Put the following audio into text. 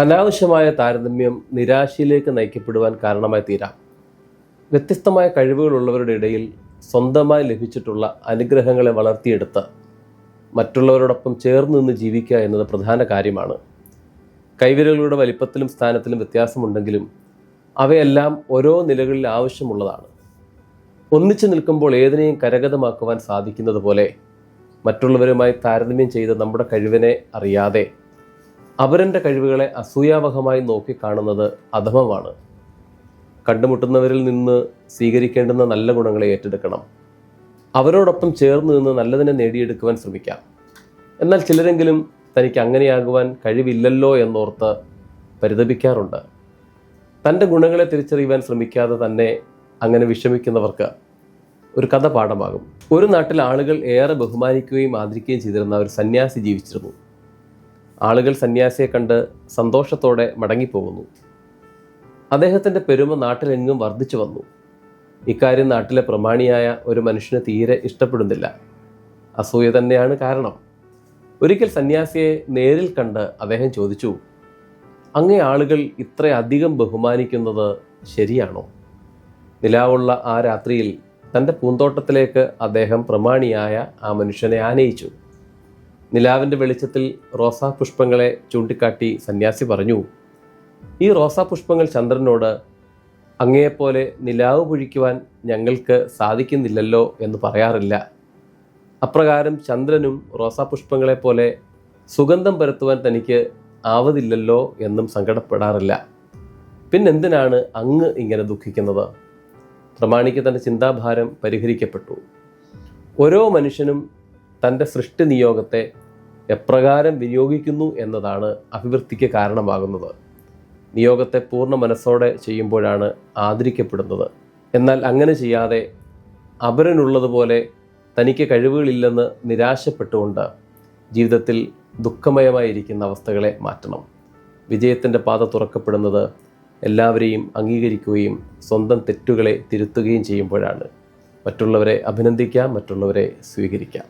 അനാവശ്യമായ താരതമ്യം നിരാശയിലേക്ക് നയിക്കപ്പെടുവാൻ കാരണമായി തീരാം. വ്യത്യസ്തമായ കഴിവുകളുള്ളവരുടെ ഇടയിൽ സ്വന്തമായി ലഭിച്ചിട്ടുള്ള അനുഗ്രഹങ്ങളെ വളർത്തിയെടുത്ത് മറ്റുള്ളവരോടൊപ്പം ചേർന്ന് നിന്ന് ജീവിക്കുക എന്നത് പ്രധാന കാര്യമാണ്. കൈവിരലുകളുടെ വലിപ്പത്തിലും സ്ഥാനത്തിലും വ്യത്യാസമുണ്ടെങ്കിലും അവയെല്ലാം ഓരോ നിലകളിൽ ആവശ്യമുള്ളതാണ്. ഒന്നിച്ചു നിൽക്കുമ്പോൾ ഏതിനെയും കരഗതമാക്കുവാൻ സാധിക്കുന്നത് പോലെ മറ്റുള്ളവരുമായി താരതമ്യം ചെയ്ത് നമ്മുടെ കഴിവിനെ അറിയാതെ അവരുടെ കഴിവുകളെ അസൂയാവഹമായി നോക്കിക്കാണുന്നത് അധമമാണ്. കണ്ടുമുട്ടുന്നവരിൽ നിന്ന് സ്വീകരിക്കേണ്ടുന്ന നല്ല ഗുണങ്ങളെ ഏറ്റെടുക്കണം. അവരോടൊപ്പം ചേർന്ന് നിന്ന് നല്ലതിനെ നേടിയെടുക്കുവാൻ ശ്രമിക്കാം. എന്നാൽ ചിലരെങ്കിലും തനിക്ക് അങ്ങനെയാകുവാൻ കഴിവില്ലല്ലോ എന്നോർത്ത് പരിതപിക്കാറുണ്ട്. തൻ്റെ ഗുണങ്ങളെ തിരിച്ചറിയുവാൻ ശ്രമിക്കാതെ തന്നെ അങ്ങനെ വിഷമിക്കുന്നവർക്ക് ഒരു കഥ പാഠമാകും. ഒരു നാട്ടിൽ ആളുകൾ ഏറെ ബഹുമാനിക്കുകയും ആദരിക്കുകയും ചെയ്തിരുന്ന ഒരു സന്യാസി ജീവിച്ചിരുന്നു. ആളുകൾ സന്യാസിയെ കണ്ട് സന്തോഷത്തോടെ മടങ്ങിപ്പോകുന്നു. അദ്ദേഹത്തിൻ്റെ പെരുമ നാട്ടിലെങ്ങും വർദ്ധിച്ചു വന്നു. ഇക്കാര്യം നാട്ടിലെ പ്രമാണിയായ ഒരു മനുഷ്യന് തീരെ ഇഷ്ടപ്പെടുന്നില്ല. അസൂയ തന്നെയാണ് കാരണം. ഒരിക്കൽ സന്യാസിയെ നേരിൽ കണ്ട് അദ്ദേഹം ചോദിച്ചു, അങ്ങേ ആളുകൾ ഇത്രയധികം ബഹുമാനിക്കുന്നത് ശരിയാണോ? നിലാവുള്ള ആ രാത്രിയിൽ തൻ്റെ പൂന്തോട്ടത്തിലേക്ക് അദ്ദേഹം പ്രമാണിയായ ആ മനുഷ്യനെ ആനയിച്ചു. നിലാവിൻ്റെ വെളിച്ചത്തിൽ റോസാപുഷ്പങ്ങളെ ചൂണ്ടിക്കാട്ടി സന്യാസി പറഞ്ഞു, ഈ റോസാപുഷ്പങ്ങൾ ചന്ദ്രനോട് അങ്ങയെപ്പോലെ നിലാവ് പൊഴിക്കുവാൻ ഞങ്ങൾക്ക് സാധിക്കുന്നില്ലല്ലോ എന്ന് പറയാറില്ല. അപ്രകാരം ചന്ദ്രനും റോസാപുഷ്പങ്ങളെപ്പോലെ സുഗന്ധം പരത്തുവാൻ തനിക്ക് ആവതില്ലല്ലോ എന്നും സങ്കടപ്പെടാറില്ല. പിന്നെന്തിനാണ് അങ്ങ് ഇങ്ങനെ ദുഃഖിക്കുന്നത്? പ്രമാണിക്ക് തൻ്റെ ചിന്താഭാരം പരിഹരിക്കപ്പെട്ടു. ഓരോ മനുഷ്യനും തൻ്റെ സൃഷ്ടി നിയോഗത്തെ എപ്രകാരം വിനിയോഗിക്കുന്നു എന്നതാണ് അഭിവൃദ്ധിക്ക് കാരണമാകുന്നത്. നിയോഗത്തെ പൂർണ്ണ മനസ്സോടെ ചെയ്യുമ്പോഴാണ് ആദരിക്കപ്പെടുന്നത്. എന്നാൽ അങ്ങനെ ചെയ്യാതെ അപരനുള്ളതുപോലെ തനിക്ക് കഴിവുകളില്ലെന്ന് നിരാശപ്പെട്ടുകൊണ്ട് ജീവിതത്തിൽ ദുഃഖമയമായിരിക്കുന്ന അവസ്ഥകളെ മാറ്റണം. വിജയത്തിൻ്റെ പാത തുറക്കപ്പെടുന്നത് എല്ലാവരെയും അംഗീകരിക്കുകയും സ്വന്തം തെറ്റുകളെ തിരുത്തുകയും ചെയ്യുമ്പോഴാണ്. മറ്റുള്ളവരെ അഭിനന്ദിക്കാം, മറ്റുള്ളവരെ സ്വീകരിക്കാം.